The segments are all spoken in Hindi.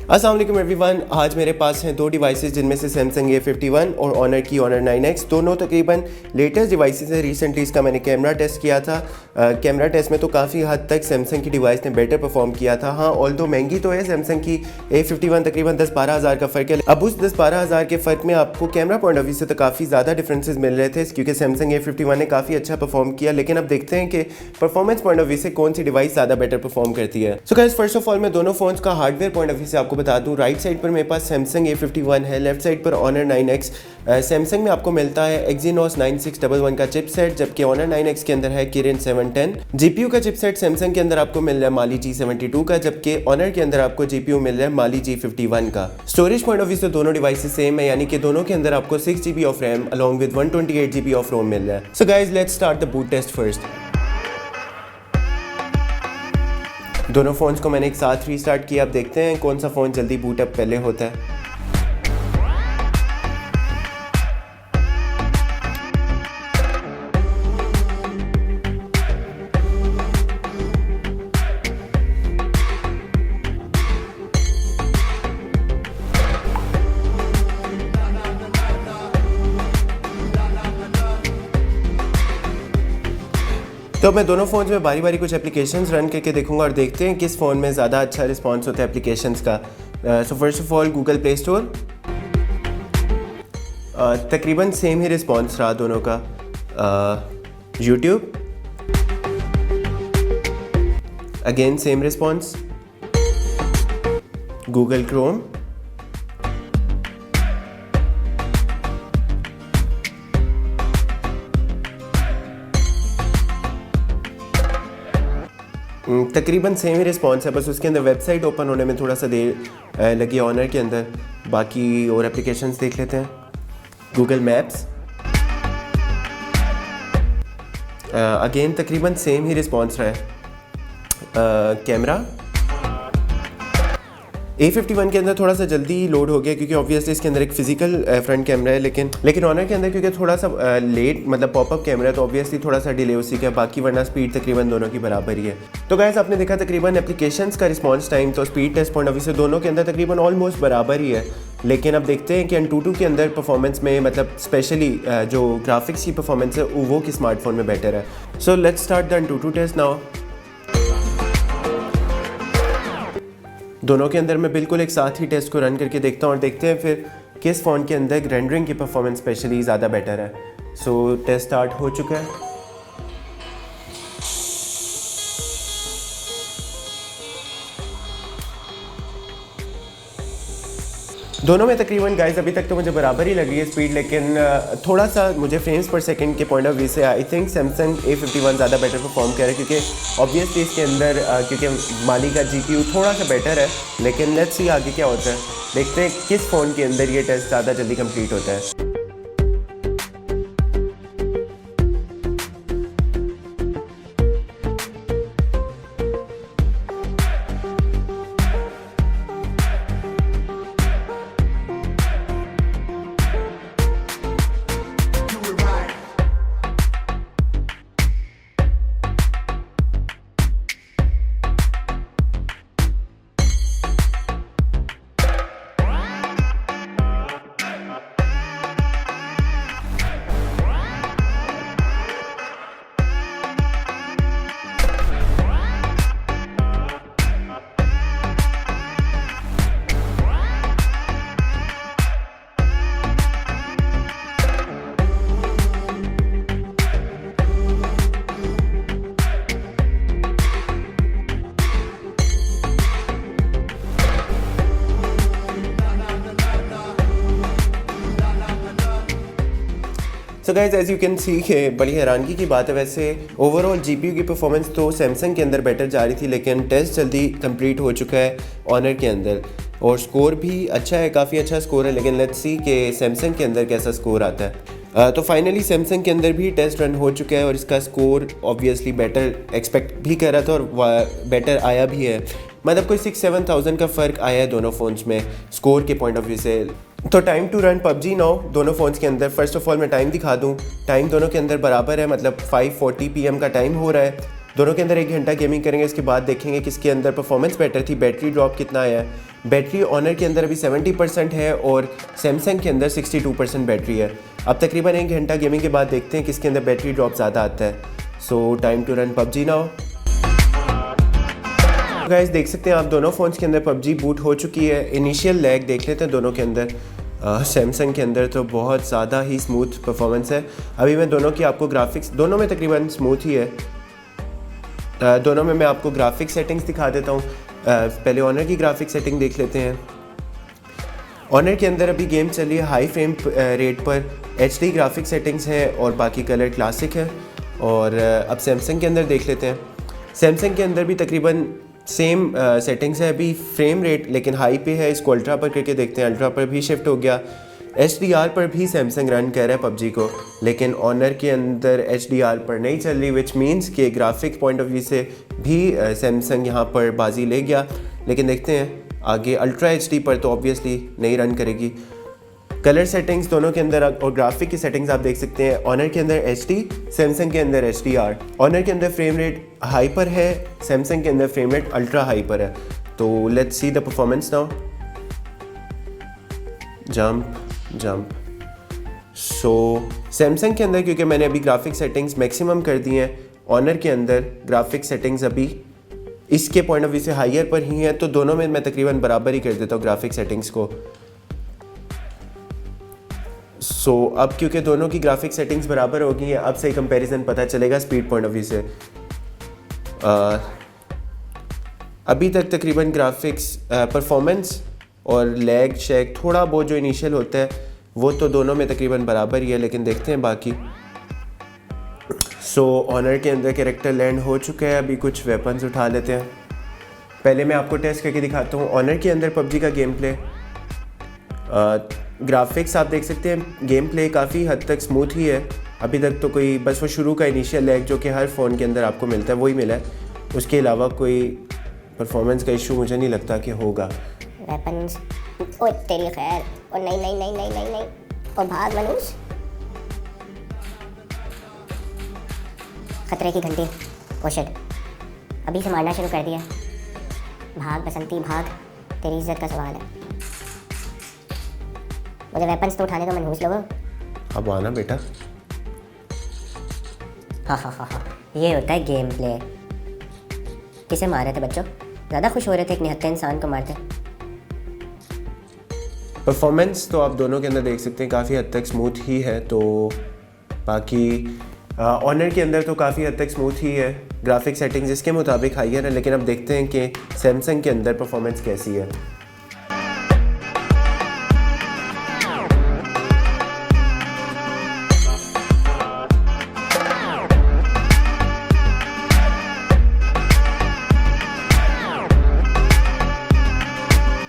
अस्सलाम वालेकुम एवरीवन। आज मेरे पास हैं दो डिवाइसेस जिनमें से सैमसंग A51 और ऑनर की ऑनर 9X, दोनों तकरीबन लेटेस्ट डिवाइसेस हैं। रिसेंटली इसका मैंने कैमरा टेस्ट किया था। कैमरा टेस्ट में तो काफ़ी हद तक सैमसंग की डिवाइस ने बेटर परफॉर्म किया था। हाँ, ऑल्दो महंगी तो है सैमसंग की A51, तकरीबन 10-12 हज़ार का फ़र्क है। अब उस 10-12 हज़ार के फ़र्क में आपको कैमरा पॉइंट ऑफ व्यू से तो काफ़ी ज़्यादा डिफरेंसेस मिल रहे थे, क्योंकि सैमसंग A51 ने काफ़ी अच्छा परफॉर्म किया। लेकिन अब देखते हैं कि परफॉर्मेंस पॉइंट ऑफ व्यू से कौन सी डिवाइस ज़्यादा बेटर परफॉर्म करती है। So guys, first of all मैं दोनों फोन्स का हार्डवेयर पॉइंट ऑफ व्यू से आपको बता दूं। राइट साइड पर मेरे पास सैमसंग A51 है, लेफ्ट साइड पर ऑनर 9X। सैमसंग में आपको मिलता है Exynos 9611 का चिपसेट, जबकि ऑनर 9X के अंदर है Kirin 710। जीपीयू का चिपसेट सैमसंग के अंदर आपको मिल रहा है Mali G72 का, जबकि ऑनर के अंदर आपको जीपीयू मिल रहा है Mali G51 का। स्टोरेज पॉइंट ऑफ व्यू से दोनों डिवाइसेस सेम है, यानी कि दोनों के अंदर आपको 6GB of RAM along with 128GB of ROM मिल रहा है। So guys, let's start the boot test first. दोनों फ़ोन्स को मैंने एक साथ रीस्टार्ट किया। अब देखते हैं कौन सा फ़ोन जल्दी बूट अप पहले होता है। तो मैं दोनों फ़ोन्स में बारी बारी कुछ एप्लीकेशंस रन करके देखूंगा और देखते हैं किस फ़ोन में ज़्यादा अच्छा रिस्पांस होता है एप्लीकेशंस का। So first of all Google play store, तकरीबन सेम ही रिस्पांस रहा दोनों का। YouTube, again same response. Google Chrome, तकरीबन सेम ही रिस्पॉन्स है, बस उसके अंदर वेबसाइट ओपन होने में थोड़ा सा देर लगी ऑनर के अंदर। बाकी और एप्लीकेशंस देख लेते हैं। गूगल मैप्स, अगेन तकरीबन सेम ही रिस्पॉन्स रहा है। कैमरा A51 के अंदर थोड़ा सा जल्दी लोड हो गया, क्योंकि ऑब्वियसली इसके अंदर एक फिजिकल फ्रंट कैमरा है, लेकिन ऑनर के अंदर क्योंकि थोड़ा सा लेट मतलब पॉपअप कैमरा है, तो ऑब्वियसली थोड़ा सा डिले उसी का। बाकी वरना स्पीड तकरीबन दोनों की बराबर ही है। तो गाइस, आपने देखा तकरीबन एप्लीकेशंस का रिस्पॉन्स टाइम तो speed test point of view से दोनों के अंदर तकरीबन ऑलमोस्ट बराबर ही है। लेकिन अब देखते हैं कि AnTuTu के अंदर परफॉर्मेंस में, मतलब स्पेशली जो ग्राफिक्स की परफॉर्मेंस है वो किस स्मार्टफोन में बेटर है। So let's start the AnTuTu test now. दोनों के अंदर मैं बिल्कुल एक साथ ही टेस्ट को रन करके देखता हूँ और देखते हैं फिर किस फ़ोन के अंदर रेंडरिंग की परफॉर्मेंस स्पेशली ज़्यादा बेटर है। सो टेस्ट स्टार्ट हो चुका है। दोनों में तकरीबन गाइस अभी तक तो मुझे बराबर ही लग रही है स्पीड, लेकिन थोड़ा सा मुझे फ्रेम्स पर सेकंड के पॉइंट ऑफ व्यू से आई थिंक सैमसंग A51 ज़्यादा बेटर परफॉर्म कर रहा है, क्योंकि ऑब्वियसली इसके अंदर क्योंकि माली का GPU थोड़ा सा बेटर है। लेकिन लेट्स सी आगे क्या होता है, देखते हैं किस फ़ोन के अंदर ये टेस्ट ज़्यादा जल्दी कम्प्लीट होता है। So guys, as you can see कि बड़ी हैरानगी की बात है। वैसे ओवरऑल GPU की परफॉर्मेंस तो सैमसंग के अंदर बेटर जा रही थी, लेकिन टेस्ट जल्दी कंप्लीट हो चुका है ऑनर के अंदर और स्कोर भी अच्छा है, काफ़ी अच्छा स्कोर है। लेकिन लेट्स सी कि सैमसंग के अंदर कैसा स्कोर आता है। तो फाइनली सैमसंग के अंदर भी टेस्ट रन हो चुका है और इसका स्कोर ऑब्वियसली बेटर एक्सपेक्ट भी कर रहा था और बेटर आया भी है। मतलब कोई 6-7 थाउजेंड का फ़र्क आया है दोनों फ़ोन्स में स्कोर के पॉइंट ऑफ व्यू से। तो time to run PUBG now दोनों फ़ोन्स के अंदर। फर्स्ट ऑफ ऑल मैं टाइम दिखा दूँ, टाइम दोनों के अंदर बराबर है, मतलब 5:40 PM का टाइम हो रहा है। दोनों के अंदर 1 घंटा गेमिंग करेंगे, इसके बाद देखेंगे किसके अंदर परफॉर्मेंस बेटर थी, बैटरी ड्रॉप कितना आया है। बैटरी ऑनर के अंदर अभी 70% है और सैमसंग के अंदर 62% बैटरी है। अब तकरीबन 1 घंटा गेमिंग के बाद देखते हैं किसके अंदर बैटरी ड्रॉप ज़्यादा आता है। So time to run PUBG now. Guys देख सकते हैं आप दोनों फ़ोन्स के अंदर पबजी बूट हो चुकी है। इनिशियल लैग देख लेते हैं दोनों के अंदर। सैमसंग के अंदर तो बहुत ज़्यादा ही स्मूथ परफॉर्मेंस है। अभी मैं दोनों की आपको ग्राफिक्स, दोनों में तकरीबन स्मूथ ही है। दोनों में मैं आपको ग्राफिक सेटिंग्स दिखा देता हूँ। पहले ऑनर की ग्राफिक सेटिंग देख लेते हैं। ऑनर के अंदर अभी गेम चल रही है हाई फ्रेम रेट पर, HD ग्राफिक सेटिंग्स है और बाकी कलर क्लासिक है। और अब सैमसंग के अंदर देख लेते हैं। सैमसंग के अंदर भी तकरीबन सेम सेटिंग्स है, अभी फ्रेम रेट लेकिन हाई पे है। इसको अल्ट्रा पर करके देखते हैं, अल्ट्रा पर भी शिफ्ट हो गया। HDR पर भी सैमसंग रन कर रहा है पबजी को, लेकिन ऑनर के अंदर HDR पर नहीं चल रही, विच मीन्स के ग्राफिक पॉइंट ऑफ व्यू से भी सैमसंग यहाँ पर बाजी ले गया। लेकिन देखते हैं आगे अल्ट्रा HD पर तो ऑब्वियसली नहीं रन करेगी। कलर सेटिंग्स दोनों के अंदर और ग्राफिक की सेटिंग्स आप देख सकते हैं। ऑनर के अंदर HD, सैमसंग के अंदर HDR। ऑनर के अंदर फ्रेम रेट हाई पर है, सैमसंग के अंदर फ्रेम रेट अल्ट्रा हाई पर है। तो let's see the performance now. Jump. So Samsung के अंदर क्योंकि मैंने अभी ग्राफिक सेटिंग्स मैक्सिमम कर दी हैं, ऑनर के अंदर ग्राफिक सेटिंग्स अभी इसके पॉइंट ऑफ व्यू से हायर पर ही हैं, तो दोनों में मैं तकरीबन बराबर ही कर देता हूँ ग्राफिक सेटिंग्स को। सो अब क्योंकि दोनों की ग्राफिक सेटिंग्स बराबर हो गई हैं, अब सही कंपैरिजन पता चलेगा स्पीड पॉइंट ऑफ व्यू से। अभी तक तकरीबन ग्राफिक्स परफॉर्मेंस और लैग शेक थोड़ा बहुत जो इनिशियल होता है वो तो दोनों में तकरीबन बराबर ही है, लेकिन देखते हैं बाकी। सो ऑनर के अंदर कैरेक्टर लैंड हो चुका है। अभी कुछ वेपन्स उठा लेते हैं। पहले मैं आपको टेस्ट करके दिखाता हूँ ऑनर के अंदर पबजी का गेम प्ले। ग्राफिक्स आप देख सकते हैं, गेम प्ले काफ़ी हद तक स्मूथ ही है। अभी तक तो कोई बस वो शुरू का इनिशियल लैग जो कि हर फ़ोन के अंदर आपको मिलता है वही मिला है, उसके अलावा कोई परफॉर्मेंस का इशू मुझे नहीं लगता कि होगा। वेपन्स, ओ तेरी खैर, ओ नहीं, ओ भाग मनुष्य, खतरे की घंटी, ओ शिट, अभी से मारना शुरू कर दिया। भाग बसंती भाग, तेरी इज्जत का सवाल है। मुझे वेपन्स तो उठाने का मनहूस लोगो। अब आना बेटा। हा, ये होता है गेम प्ले। किसे मार रहे थे बच्चों? ज़्यादा खुश हो रहे थे एक निहत्थे इंसान को मारते। परफॉर्मेंस तो आप दोनों के अंदर देख सकते हैं काफ़ी हद तक स्मूथ ही है। तो बाकी ऑनर के अंदर तो काफ़ी हद तक स्मूथ ही है, ग्राफिक सेटिंग्स इसके मुताबिक हाइयर है। लेकिन अब देखते हैं कि सैमसंग के अंदर परफॉर्मेंस कैसी है।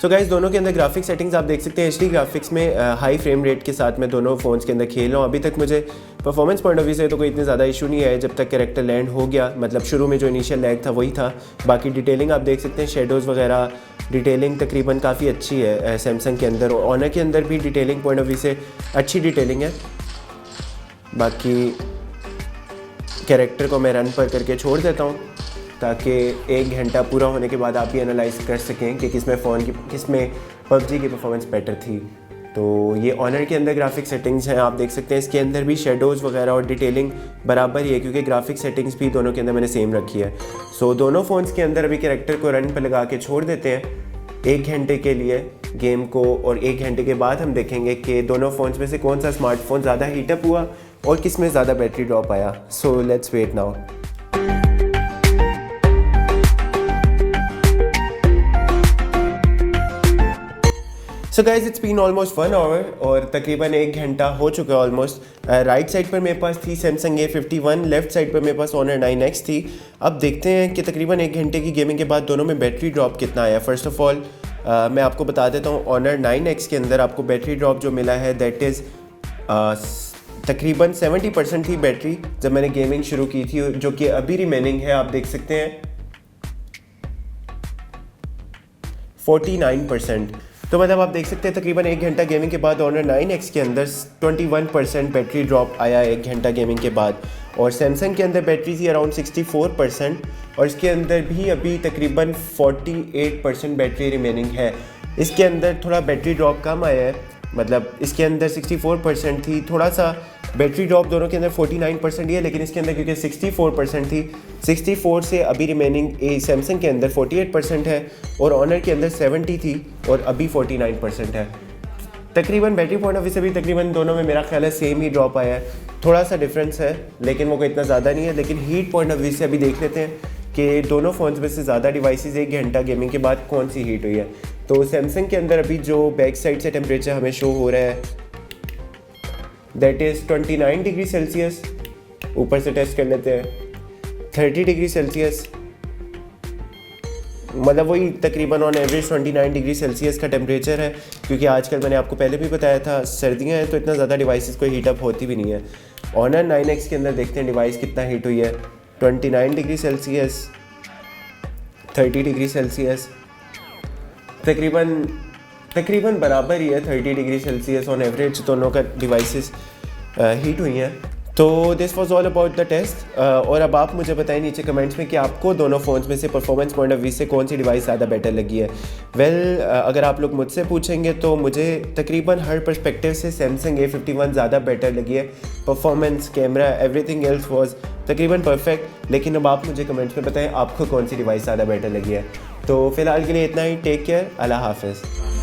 सो गाइस दोनों के अंदर ग्राफिक सेटिंग्स आप देख सकते हैं। HD ग्राफिक्स में हाई फ्रेम रेट के साथ मैं दोनों फ़ोन्स के अंदर खेल रहा हूँ। अभी तक मुझे परफॉर्मेंस पॉइंट ऑफ व्यू से तो कोई इतने ज़्यादा इशू नहीं आया जब तक कैरेक्टर लैंड हो गया। मतलब शुरू में जो इनिशियल लैग था वही था। बाकी डिटेलिंग आप देख सकते हैं, शेडोज़ वगैरह डिटेलिंग तकरीबन काफ़ी अच्छी है सैमसंग के अंदर। और ऑनर के अंदर भी डिटेलिंग पॉइंट ऑफ व्यू से अच्छी डिटेलिंग है। बाकी कैरेक्टर को मैं रन पर करके छोड़ देता हूँ ताकि 1 घंटा पूरा होने के बाद आप भी एनालाइज कर सकें कि किसमें पबजी की परफॉर्मेंस बेटर थी। तो ये ऑनर के अंदर ग्राफिक सेटिंग्स हैं, आप देख सकते हैं। इसके अंदर भी शेडोज़ वगैरह और डिटेलिंग बराबर ही है क्योंकि ग्राफिक सेटिंग्स भी दोनों के अंदर मैंने सेम रखी है। सो दोनों फ़ोन्स के अंदर अभी कैरेक्टर को रन पर लगा के छोड़ देते हैं 1 घंटे के लिए गेम को, और 1 घंटे के बाद हम देखेंगे कि दोनों फ़ोन्स में से कौन सा स्मार्टफोन ज़्यादा हीटअप हुआ और किस में ज़्यादा बैटरी ड्रॉप आया। So let's wait now. So guys it's been almost 1 hour और तकरीबन 1 घंटा हो चुका है ऑलमोस्ट। राइट साइड पर मेरे पास थी सैमसंग A51, लेफ्ट साइड पर मेरे पास ऑनर 9X थी। अब देखते हैं कि तकरीबन 1 घंटे की गेमिंग के बाद दोनों में बैटरी ड्रॉप कितना आया। फर्स्ट ऑफ ऑल मैं आपको बता देता हूँ, ऑनर 9X के अंदर आपको बैटरी ड्रॉप जो मिला है दैट इज़ तकरीबन 70% थी बैटरी जब मैंने गेमिंग शुरू की थी, जो कि अभी रिमेनिंग है। आप देख सकते हैं 49%। तो मतलब आप देख सकते हैं तकरीबन 1 घंटा गेमिंग के बाद Honor 9X के अंदर 21% बैटरी ड्रॉप आया 1 घंटा गेमिंग के बाद, और सैमसंग के अंदर बैटरी थी अराउंड 64% और इसके अंदर भी अभी तकरीबन 48% बैटरी रिमेनिंग है। इसके अंदर थोड़ा बैटरी ड्रॉप कम आया है, मतलब इसके अंदर 64% थी, थोड़ा सा बैटरी ड्रॉप दोनों के अंदर 49% ही है, लेकिन इसके अंदर क्योंकि 64% थी, 64 से अभी रिमेनिंग सैमसंग के अंदर 48% है और ऑनर के अंदर 70 थी और अभी 49% है। तकरीबन बैटरी पॉइंट ऑफ व्यू से भी तकरीबन दोनों में मेरा ख्याल है सेम ही ड्रॉप आया है, थोड़ा सा डिफरेंस है लेकिन वो कोई इतना ज़्यादा नहीं है। लेकिन हीट पॉइंट ऑफ व्यू से अभी देख लेते हैं कि दोनों फ़ोन्स में से ज़्यादा डिवाइसेस 1 घंटा गेमिंग के बाद कौन सी हीट हुई है। तो सैमसंग के अंदर अभी जो बैक साइड से टेम्परेचर हमें शो हो रहा है दैट इज़ 29 डिग्री सेल्सियस। ऊपर से टेस्ट कर लेते हैं 30 डिग्री सेल्सियस, मतलब वही तकरीबन ऑन एवरेज 29 डिग्री सेल्सियस का टेम्परेचर है, क्योंकि आजकल मैंने आपको पहले भी बताया था सर्दियां हैं तो इतना ज़्यादा डिवाइसेस कोई हीट अप होती भी नहीं है। Honor 9X के अंदर देखते हैं डिवाइस कितना हीट हुई है, 29 डिग्री सेल्सियस, 30 डिग्री सेल्सियस, तकरीबन बराबर ही है 30 डिग्री सेल्सियस ऑन एवरेज दोनों का डिवाइसेस हीट हुई हैं। तो this was all about the test. और अब आप मुझे बताएं नीचे कमेंट्स में कि आपको दोनों फ़ोन्स में से परफॉर्मेंस पॉइंट ऑफ व्यू से कौन सी डिवाइस ज़्यादा बेटर लगी है। अगर आप लोग मुझसे पूछेंगे तो मुझे तकरीबन हर पर्सपेक्टिव से सैमसंग A51 ज़्यादा बेटर लगी है। Performance, camera, everything else was तकरीबन परफेक्ट। लेकिन अब आप मुझे कमेंट्स में बताएं आपको कौन सी डिवाइस ज़्यादा बेटर लगी है। तो फ़िलहाल के लिए इतना ही। टेक केयर, अल्लाह हाफ़िज़।